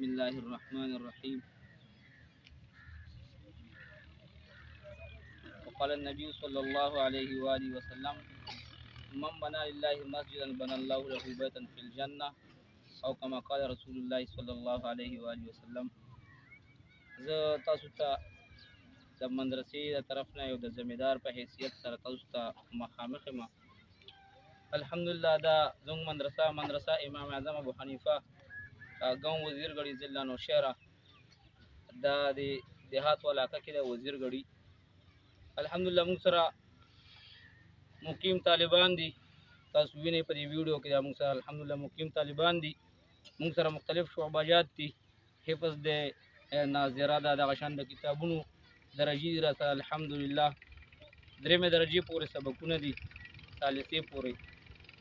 الله الرحمن الرحيم. وقال النبي صلى الله عليه وآله وسلم: من بنى لله مسجدا بنى الله له بيتا في الجنة، او كما قال رسول الله صلى الله عليه وآله وسلم. زه تاسو ته د مدرسې د طرف نه یو د ذمہدار په حیثیت سره تاسو ته مخامخ یم. الحمدلله دا زموږ مدرسه امام اعظم ابو حنیفه گاؤں وزیرگڑھی ضلع نوشہرہ دا د دیہات علاقہ کې د وزیرگڑھی. الحمدلله موږ سره مقیم طالبان دي. تاسو وینئ په دې ویډیو کې دا موږ سره الحمدلله مقیم طالبان دي. موږ سره مختلف شعبجات دي، حفظ دی، ناظره ده، دغه شان د کتابونو درجې دي را سره الحمدلله. درېمې درجې پورې سبقونه دي، ثالثې پورې.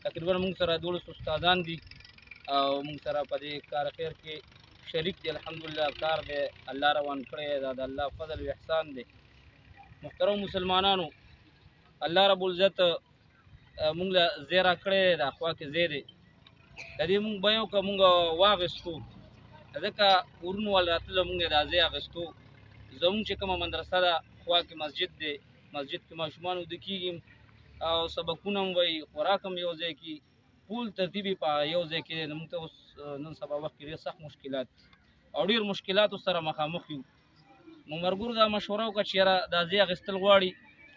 تقریبا موږ سره 12 استادان دي او موږ سره په دې کار خیر کې شریک دي. الحمدلله کار دی الله روان کړی دا د الله فضل او احسان دی. محترم مسلمانانو، الله رب العزت موږ له ځای راکړی دی، د خوا کې ځای دی. د دې موږ بیان که موږ واخیستو، ځکه ورونو ول راتلله موږ یې دا ځای اخیستو. زموږ چې کومه مدرسه ده خوا کې مسجد دی، مسجد کې ماشومان وده کېږي او سبقونه هم وایي، خوراک هم یو ځای کې، ټول ترتیب یې په یو ځای کې دی. موږ ته اوس نن سبا وخت کې ډېر سخت مشکلات او ډېر مشکلاتو سره مخامخ یو. مو ملګرو دا مشوره وکړه چې یاره دا ځای اخیستل غواړي،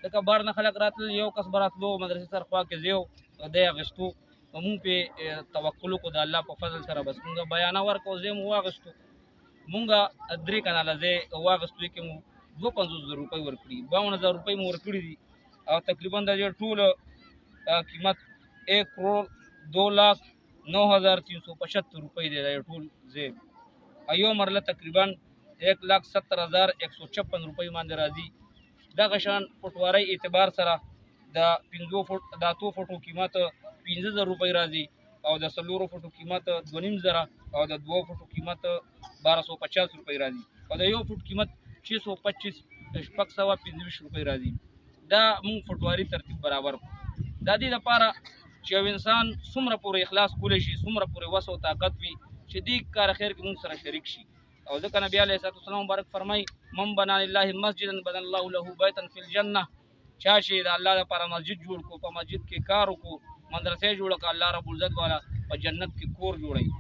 ځکه بهر نه خلک راتلل، یو کس به راتلو مدرسې سره خوا کې ځای و دی اخیستو، نو مونږ پرې توکل وکړو د الله په فضل سره. بس مونږ بیانه ورکړو، ځای مو واخیستو. مونږ 3 کناله ځای واخیستو، کې مو 52,000 روپۍ ورکړي، 52,000 روپۍ مو ورکړي دي او تقریبا د دې ټول قیمت 1,02,09,375 روپۍ دی. دا ټول ځای یو مرله تقریبا 1,70,156 روپۍ باندې راځي. دغه شان فوټوارۍ اعتبار سره د 5 فوټو قیمت 15,000 روپۍ راځي او د 4 فوټو قیمت 2,500 او د 2 فوټو قیمت 1,250 روپۍ راځي او د 1 فوټ قیمت 625 روپۍ راځي. دا مونږ فوټواري ترتیب برابر کړو. دا دې لپاره چې یو انسان څومره پورې اخلاص کولی شي، څومره پورې وس او طاقت وي چې دې کار خیر کې مونږ سره شریک شي. او ځکه نبی علیه الصلاة والسلام مبارک فرمایي: من بنا لله مسجدا بنا الله له بیتا فی الجنه. چا چې د الله لپاره مسجد جوړ کړو، په مسجد کې کار وکړو، مدرسې جوړه کړه، الله رب العزت والا په جنت کې کور جوړوي.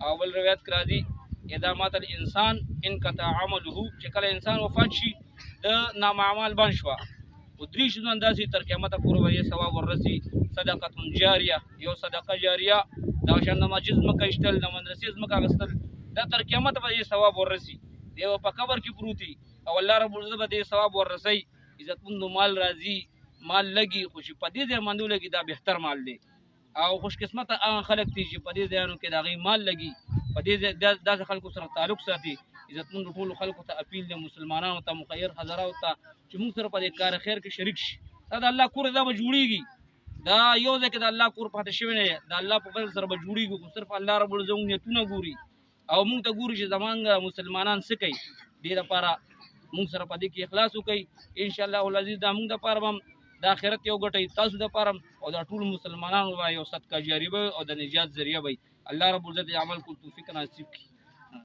او بل روایت کې راځي: اذا مات الانسان انقطع عمله. چې کله انسان وفات شي د نامعمل بند شوه، او 3 شیزونه همداسې تر قیامته پورې به یې ثواب وررسي. صدقه جاریه، یو صدقه جاریه، دغه شان د مسجد ځمکه ایشتل، د مدرسې ځمکه اخیستل، دا تر قیامته به یې ثواب وررسي. دی به په قبر کې پروت وي او الله رب العزت به دې ثواب وررسوي. عزتمندو مال راځي، مال لګي، خو چې په دې ځای باندې ولګي دا بهتر مال دی. او خوش قسمته هغه خلک دي چې په دې ځایانو کې د هغوی مال لګي، په دې داسې خلکو سره تعلق ساتي. عزتمندو ټولو خلکو ته اپیل دی، مسلمانانو ته، مخیر حضراتو ته، چې موږ سره په دې کار خیر کې شریک شي. دا د الله کور دا به جوړېږي، دا یو ځای کې د الله کور پاتې شوی نه دی، د الله په فضل سره به جوړېږي. خو صرف الله رب العزت نیتونه ګوري او موږ ته ګوري چې زمونږ مسلمانان څه کوي. دې لپاره موږ سره په دې کې اخلاص وکړئ. انشاءالله العزیز دا موږ دپاره به هم د آخرت یو ګټئ، تاسو دپاره او دا ټول مسلمانانو به یو صدقه جاریه به او د نجات ذریعه به. الله رب العزت عمل کول توفیق نصیب کړي.